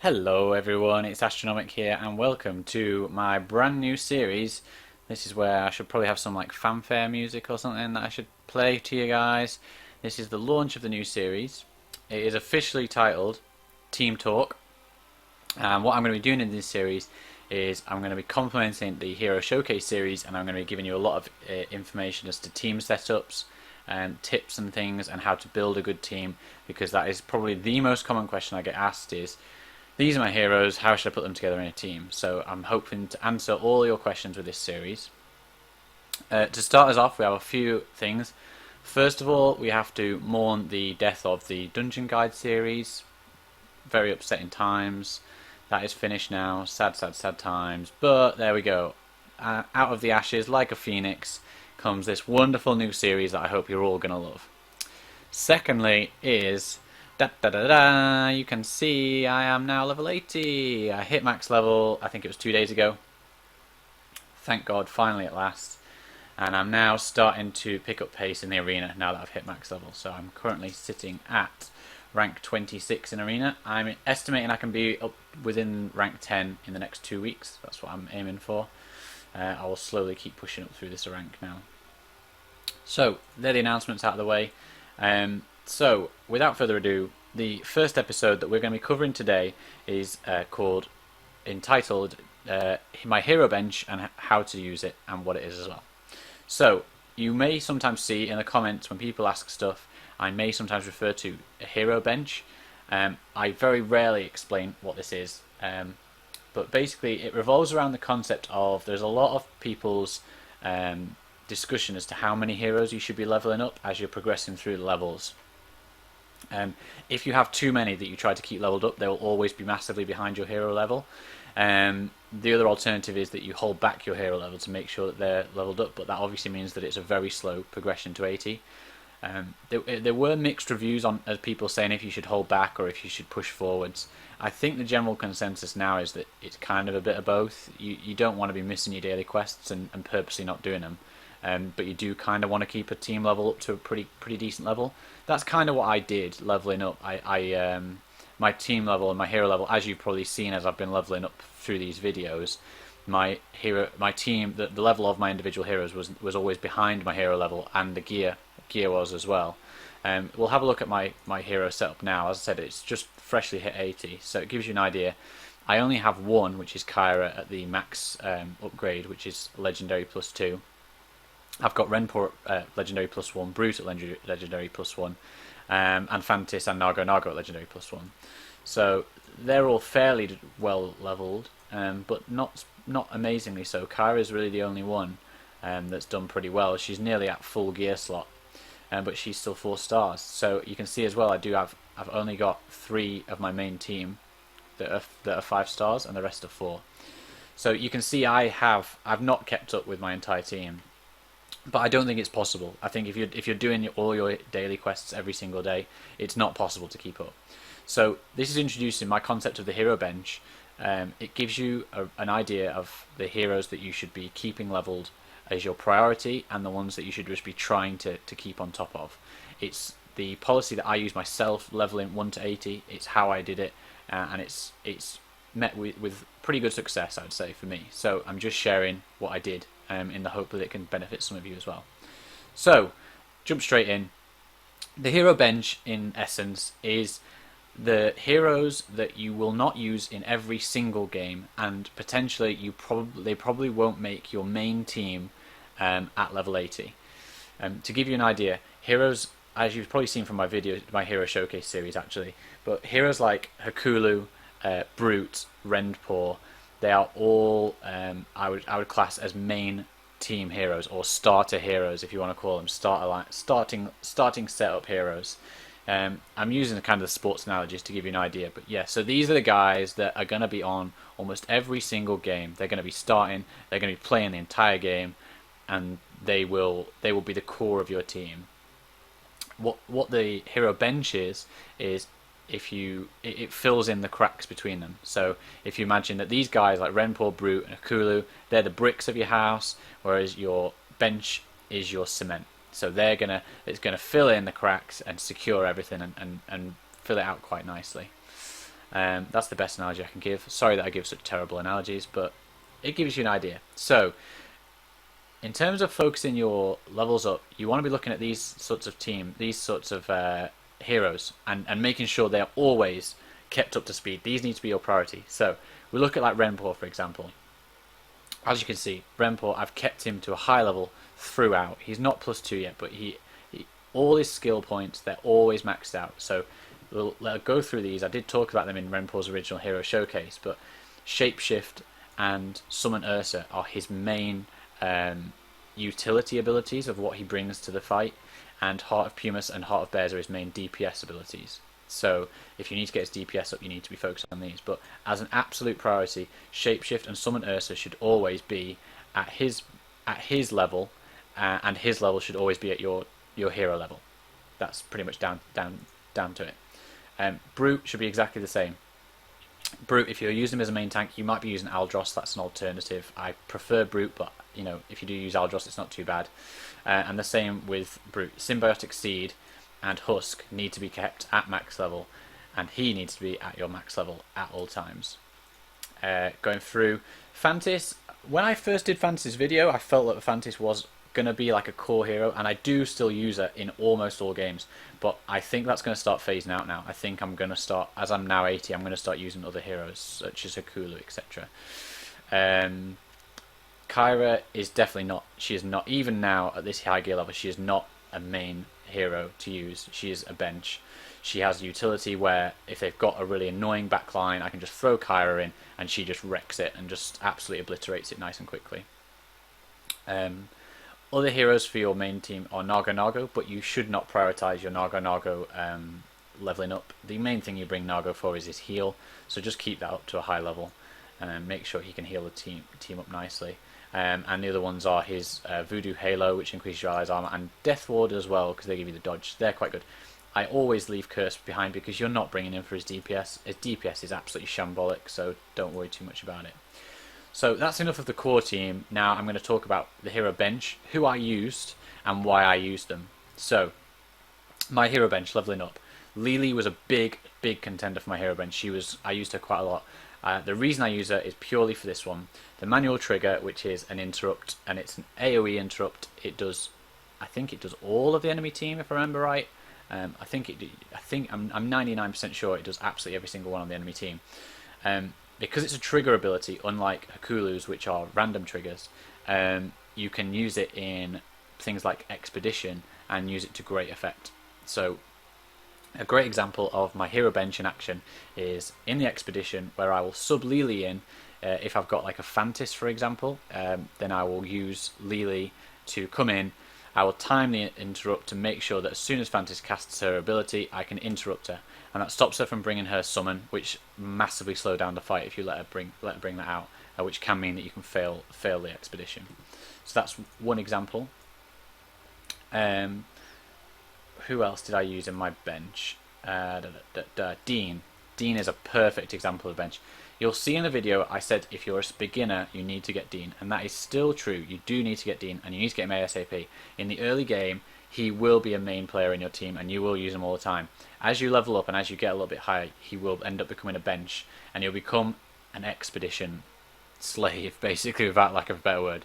Hello everyone, it's Astronomic here and welcome to my brand new series. This is where I should probably have some like fanfare music or something that I should play to you guys. This is the launch of the new series. It is officially titled Team Talk. And what I'm going to be doing in this series is I'm going to be complementing the Hero Showcase series, and I'm going to be giving you a lot of information as to team setups and tips and things and how to build a good team, because that is probably the most common question I get asked is, these are my heroes, how should I put them together in a team? So I'm hoping to answer all your questions with this series. To start us off, we have a few things. First of all, we have to mourn the death of the Dungeon Guide series. Very upsetting times. That is finished now. Sad, sad, sad times. But there we go. Out of the ashes, like a phoenix, comes this wonderful new series that I hope you're all going to love. Secondly is da da da da. You can see I am now level 80. I hit max level, I think it was 2 days ago. Thank God, finally at last. And I'm now starting to pick up pace in the arena now that I've hit max level. So I'm currently sitting at rank 26 in arena. I'm estimating I can be up within rank 10 in the next 2 weeks. That's what I'm aiming for. I will slowly keep pushing up through this rank now. So, they're the announcements out of the way. So, without further ado, the first episode that we're going to be covering today is entitled My Hero Bench and how to use it and what it is as well. So, you may sometimes see in the comments when people ask stuff, I may sometimes refer to a hero bench. I very rarely explain what this is, but basically it revolves around the concept of there's a lot of people's discussion as to how many heroes you should be leveling up as you're progressing through the levels. If you have too many that you try to keep leveled up, they will always be massively behind your hero level. The other alternative is that you hold back your hero level to make sure that they're leveled up, but that obviously means that it's a very slow progression to 80. There were mixed reviews on people saying if you should hold back or if you should push forwards. I think the general consensus now is that it's kind of a bit of both. You don't want to be missing your daily quests and purposely not doing them. But you do kind of want to keep a team level up to a pretty decent level. That's kind of what I did leveling up. My team level and my hero level, as you've probably seen as I've been leveling up through these videos, my team, the level of my individual heroes was always behind my hero level, and the gear was as well. We'll have a look at my hero setup now. As I said, it's just freshly hit 80, so it gives you an idea. I only have one, which is Kyra at the max upgrade, which is Legendary +2. I've got Renport Legendary +1, Brute at Legendary +1, and Fantis and Nago at Legendary +1. So they're all fairly well leveled, but not amazingly so. Kyra is really the only one that's done pretty well. She's nearly at full gear slot, but she's still 4 stars. So you can see as well, I've only got 3 of my main team that are 5 stars, and the rest are 4. So you can see I've not kept up with my entire team. But I don't think it's possible. I think if you're doing all your daily quests every single day, it's not possible to keep up. So this is introducing my concept of the hero bench. It gives you an idea of the heroes that you should be keeping leveled as your priority, and the ones that you should just be trying to keep on top of. It's the policy that I use myself, leveling 1 to 80. It's how I did it, and it's met with pretty good success, I'd say, for me. So I'm just sharing what I did, in the hope that it can benefit some of you as well. So, jump straight in. The hero bench, in essence, is the heroes that you will not use in every single game, and potentially they probably won't make your main team at level 80. To give you an idea, heroes, as you've probably seen from my video, my Hero Showcase series actually, but heroes like Hakulu, Brute, Rendpaw, they are all I would class as main team heroes, or starter heroes if you want to call them, starting setup heroes. I'm using kind of the sports analogies to give you an idea, but yeah, so these are the guys that are going to be on almost every single game. They're going to be starting, they're going to be playing the entire game, and they will be the core of your team. What the hero bench is it fills in the cracks between them. So if you imagine that these guys like Renpaw, Brute, and Hakulu, they're the bricks of your house, whereas your bench is your cement. So it's gonna fill in the cracks and secure everything and fill it out quite nicely. That's the best analogy I can give. Sorry that I give such terrible analogies, but it gives you an idea. So, in terms of focusing your levels up, you want to be looking at these sorts of heroes, and making sure they're always kept up to speed. These need to be your priority. So, we look at like Renpour, for example. As you can see, Renpour, I've kept him to a high level throughout. He's not +2 yet, but he all his skill points, they're always maxed out. So let's go through these. I did talk about them in Renpour's original hero showcase, but Shapeshift and Summon Ursa are his main utility abilities of what he brings to the fight, and Heart of Pumice and Heart of Bears are his main DPS abilities. So if you need to get his DPS up, you need to be focused on these. But as an absolute priority, Shapeshift and Summon Ursa should always be at his level, and his level should always be at your hero level. That's pretty much down to it. Brute should be exactly the same. Brute, if you're using him as a main tank, you might be using Aldros. That's an alternative. I prefer Brute, but if you do use Aldros, it's not too bad. And the same with Brute. Symbiotic Seed and Husk need to be kept at max level, and he needs to be at your max level at all times. Going through Fantis, when I first did Fantis' video, I felt that Fantis was going to be like a core hero, and I do still use her in almost all games, but I think that's going to start phasing out now. I think I'm going to start, as I'm now 80, I'm going to start using other heroes such as Hakulu, etc. Kyra is definitely not, she is not, even now at this high gear level, she is not a main hero to use. She is a bench. She has utility where if they've got a really annoying backline, I can just throw Kyra in and she just wrecks it and just absolutely obliterates it nice and quickly. Other heroes for your main team are Nago, but you should not prioritize your Nago leveling up. The main thing you bring Nago for is his heal, so just keep that up to a high level and make sure he can heal the team up nicely. And the other ones are his Voodoo Halo, which increases your allies' armor, and Death Ward as well, because they give you the dodge. They're quite good. I always leave Curse behind because you're not bringing him for his DPS. His DPS is absolutely shambolic, so don't worry too much about it. So that's enough of the core team. Now I'm going to talk about the hero bench, who I used, and why I used them. So, my hero bench, leveling up. Lily was a big contender for my hero bench. I used her quite a lot. The reason I use her is purely for this one. The manual trigger, which is an interrupt, and it's an AoE interrupt. I think it does all of the enemy team, if I remember right. I'm 99% sure it does absolutely every single one on the enemy team. Because it's a trigger ability, unlike Hakulu's, which are random triggers, you can use it in things like Expedition and use it to great effect. So, a great example of my hero bench in action is in the Expedition, where I will sub Lily in. If I've got like a Fantis, for example, then I will use Lily to come in. I will time the interrupt to make sure that as soon as Fantis casts her ability, I can interrupt her, and that stops her from bringing her summon, which massively slow down the fight if you let her bring that out, which can mean that you can fail the Expedition. So that's one example. Who else did I use in my bench? Dean. Dean is a perfect example of bench. You'll see in the video I said if you're a beginner you need to get Dean, and that is still true. You do need to get Dean, and you need to get him ASAP. In the early game he will be a main player in your team and you will use him all the time. As you level up and as you get a little bit higher, he will end up becoming a bench, and you'll become an Expedition slave, basically, without lack of a better word.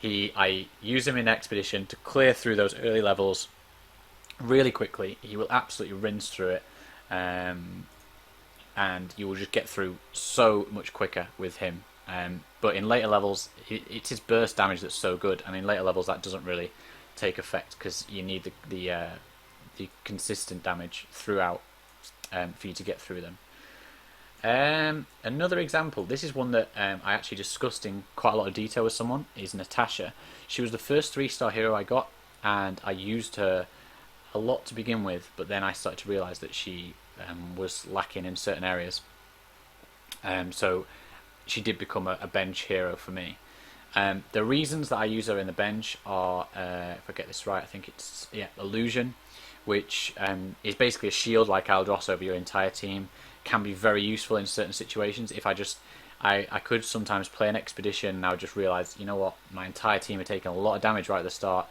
I use him in Expedition to clear through those early levels really quickly. He will absolutely rinse through it, and you will just get through so much quicker with him. But in later levels, it's his burst damage that's so good, and in later levels that doesn't really take effect because you need the consistent damage throughout for you to get through them. Another example, this is one that I actually discussed in quite a lot of detail with someone, is Natasha. She was the first 3-star hero I got, and I used her a lot to begin with, but then I started to realise that she was lacking in certain areas. So she did become a bench hero for me. The reasons that I use her in the bench are, if I get this right, I think it's Illusion, which is basically a shield like Aldros over your entire team. Can be very useful in certain situations. If I could sometimes play an Expedition and I would just realise, you know what, my entire team are taking a lot of damage right at the start.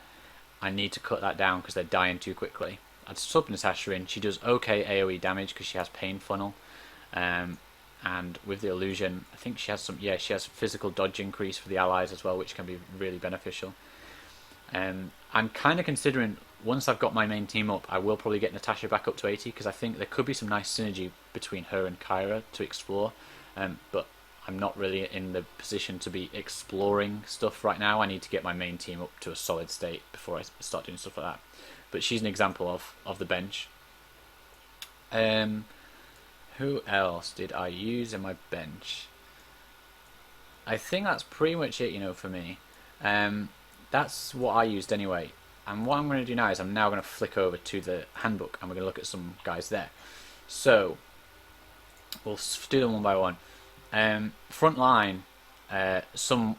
I need to cut that down because they're dying too quickly. I'd sub Natasha in. She does okay AoE damage because she has Pain Funnel. And with the illusion, I think she has some. Yeah, she has physical dodge increase for the allies as well, which can be really beneficial. I'm kind of considering, once I've got my main team up, I will probably get Natasha back up to 80 because I think there could be some nice synergy between her and Kyra to explore. But I'm not really in the position to be exploring stuff right now. I need to get my main team up to a solid state before I start doing stuff like that. But she's an example of the bench. Who else did I use in my bench? I think that's pretty much it, for me. That's what I used anyway. And what I'm going to do now is I'm now going to flick over to the handbook and we're going to look at some guys there. So, we'll do them one by one. Front line, a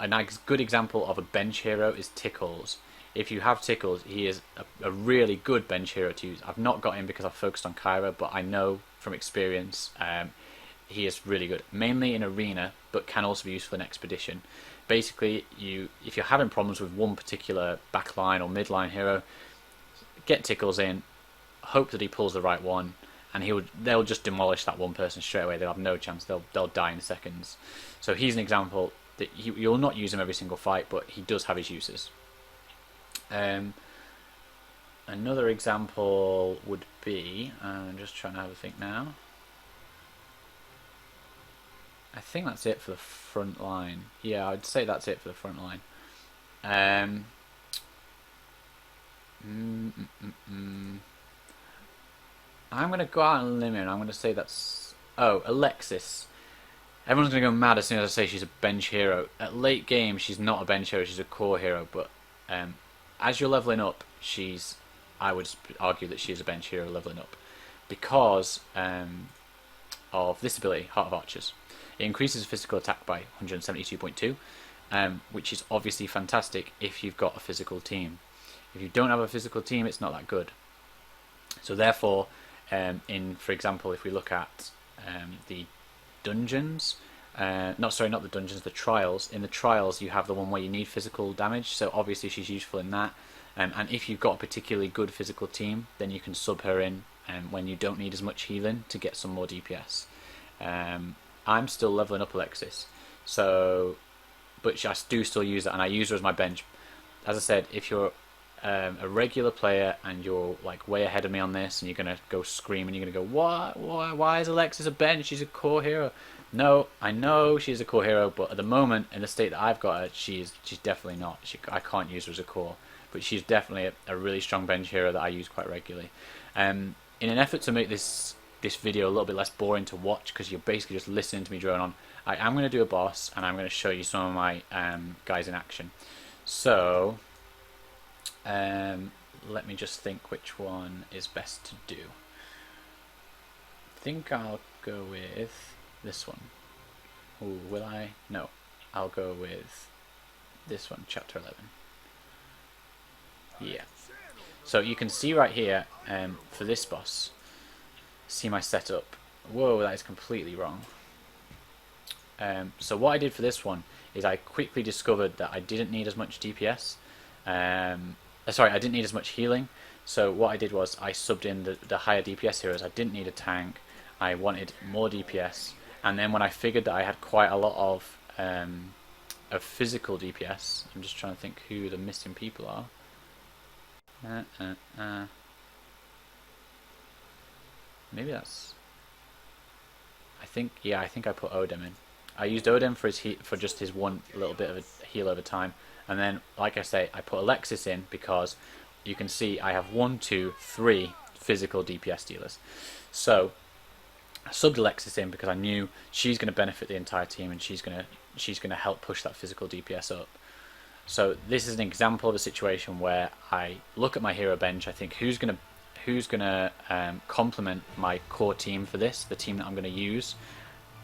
nice good example of a bench hero is Tickles. If you have Tickles, he is a really good bench hero to use. I've not got him because I've focused on Kyra, but I know from experience he is really good. Mainly in Arena, but can also be useful in Expedition. Basically, if you're having problems with one particular backline or midline hero, get Tickles in, hope that he pulls the right one, and they'll just demolish that one person straight away. They'll have no chance. They'll die in seconds. So he's an example that you'll not use him every single fight, but he does have his uses. Another example would be, I'm just trying to have a think now. I think that's it for the front line. Yeah, I'd say that's it for the front line. I'm going to go out on a limb and I'm going to say that's... Oh, Alexis. Everyone's going to go mad as soon as I say she's a bench hero. At late game, she's not a bench hero, she's a core hero, but as you're leveling up, I would argue that she is a bench hero leveling up because of this ability, Heart of Archers. It increases physical attack by 172.2, which is obviously fantastic if you've got a physical team. If you don't have a physical team, it's not that good. So therefore, for example, if we look at the dungeons, not the dungeons, the trials. In the trials, you have the one where you need physical damage, so obviously she's useful in that. And if you've got a particularly good physical team, then you can sub her in when you don't need as much healing to get some more DPS. I'm still leveling up Alexis, but I do still use that, and I use her as my bench. As I said, if you're a regular player and you're like way ahead of me on this, and you're gonna go scream and you're gonna go, why is Alexis a bench? She's a core hero. No, I know she's a core hero, but at the moment, in the state that I've got her, she's definitely not. I can't use her as a core, but she's definitely a really strong bench hero that I use quite regularly. In an effort to make this video a little bit less boring to watch, because you're basically just listening to me drone on, I am going to do a boss, and I'm going to show you some of my guys in action. So, let me just think which one is best to do. I think I'll go with this one. Ooh, will I? No. I'll go with this one, Chapter 11. Yeah. So you can see right here, for this boss, see my setup. Whoa, that is completely wrong. So what I did for this one is I quickly discovered that I didn't need as much DPS. Sorry, I didn't need as much healing. So what I did was I subbed in the higher DPS heroes. I didn't need a tank. I wanted more DPS. And then when I figured that I had quite a lot of physical DPS, I'm just trying to think who the missing people are. Maybe that's... I think I put Odin in. I used Odin for just his one little bit of a heal over time. And then, like I say, I put Alexis in because you can see I have 1, 2, 3 physical DPS dealers. So I subbed Alexis in because I knew she's going to benefit the entire team and she's going to help push that physical DPS up. So this is an example of a situation where I look at my hero bench. I think who's going to complement my core team for this, the team that I'm going to use,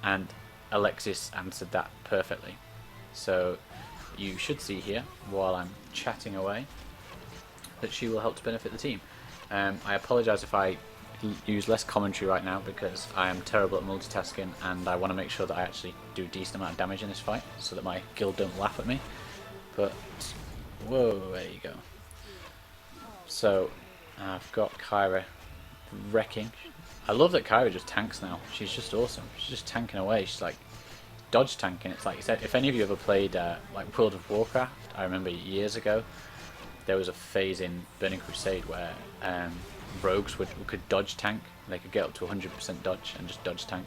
and Alexis answered that perfectly. So you should see here, while I'm chatting away, that she will help to benefit the team. I apologise if I use less commentary right now because I am terrible at multitasking and I want to make sure that I actually do a decent amount of damage in this fight so that my guild don't laugh at me. But, whoa, there you go. So, I've got Kyra wrecking. I love that Kyra just tanks now. She's just awesome. She's just tanking away. She's like dodge tanking. It's like, if any of you ever played like World of Warcraft, I remember years ago there was a phase in Burning Crusade where rogues could dodge tank. They could get up to 100% dodge and just dodge tank.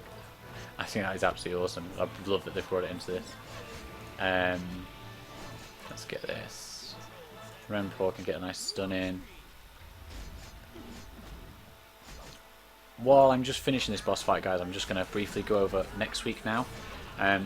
I think that is absolutely awesome. I love that they've brought it into this. Let's get this. Renpour can get a nice stun in. While I'm just finishing this boss fight, guys, I'm just going to briefly go over next week now.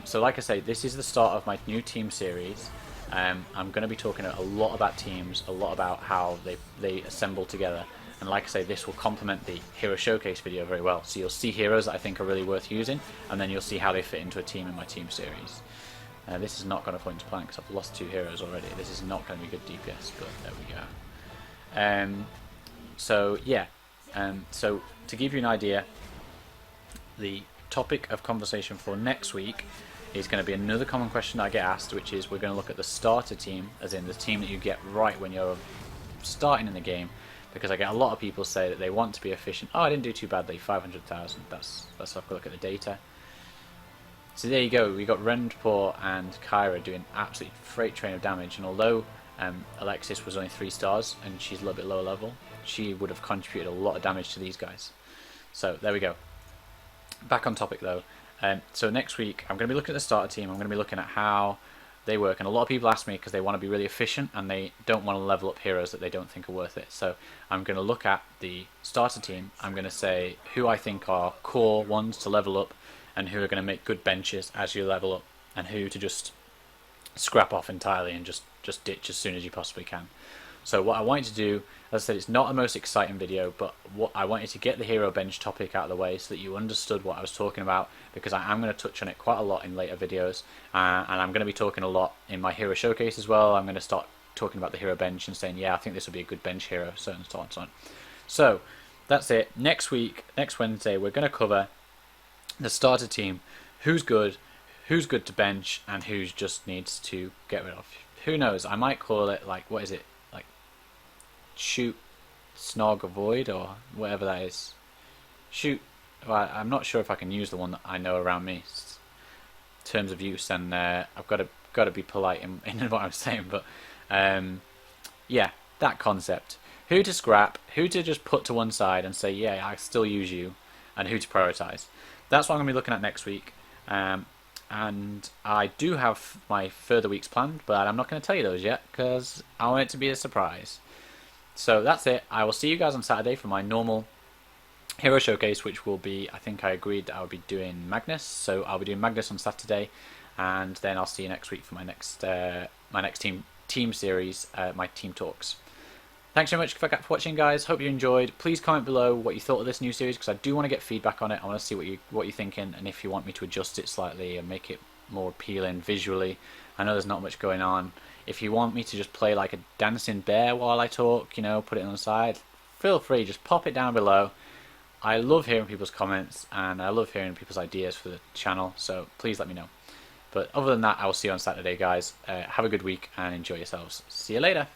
So like I say, this is the start of my new team series. I'm going to be talking a lot about teams, a lot about how they assemble together. And like I say, this will complement the hero showcase video very well. So you'll see heroes that I think are really worth using, and then you'll see how they fit into a team in my team series. This is not going to fall into plan because I've lost 2 heroes already. This is not going to be good DPS, but there we go. So yeah, so to give you an idea, the topic of conversation for next week is going to be another common question that I get asked, which is we're going to look at the starter team, as in the team that you get right when you're starting in the game, because I get a lot of people say that they want to be efficient. Oh, I didn't do too badly, 500,000. Let's have a look at the data. So there you go, we got Renpour and Kyra doing absolute freight train of damage, and although Alexis was only 3 stars and she's a little bit lower level, she would have contributed a lot of damage to these guys. So there we go. Back on topic though. So next week I'm going to be looking at the starter team. I'm going to be looking at how they work, and a lot of people ask me because they want to be really efficient and they don't want to level up heroes that they don't think are worth it. So I'm going to look at the starter team. I'm going to say who I think are core ones to level up, and who are going to make good benches as you level up, and who to just scrap off entirely and just ditch as soon as you possibly can. So what I want you to do, as I said, it's not the most exciting video, but what I want you to get the hero bench topic out of the way so that you understood what I was talking about, because I am going to touch on it quite a lot in later videos, and I'm going to be talking a lot in my hero showcase as well. I'm going to start talking about the hero bench and saying, yeah, I think this would be a good bench hero, so on and so on and so on. So that's it. Next week, next Wednesday, we're going to cover the starter team, who's good to bench, and who just needs to get rid of. Who knows, I might call it like, what is it, like shoot, snog, avoid, or whatever that is. Shoot, I'm not sure if I can use the one that I know around me in terms of use, and I've got to be polite in what I'm saying, but yeah, that concept. Who to scrap, who to just put to one side and say, yeah, I still use you, and who to prioritize. That's what I'm going to be looking at next week. And I do have my further weeks planned, but I'm not going to tell you those yet because I want it to be a surprise. So that's it. I will see you guys on Saturday for my normal hero showcase, which will be, I think I agreed that I would be doing Magnus. So I'll be doing Magnus on Saturday, and then I'll see you next week for my next team series, my team talks. Thanks very much for watching, guys. Hope you enjoyed. Please comment below what you thought of this new series, because I do want to get feedback on it. I want to see what you're thinking, and if you want me to adjust it slightly and make it more appealing visually. I know there's not much going on. If you want me to just play like a dancing bear while I talk, you know, put it on the side, feel free. Just pop it down below. I love hearing people's comments, and I love hearing people's ideas for the channel, so please let me know. But other than that, I will see you on Saturday, guys. Have a good week and enjoy yourselves. See you later.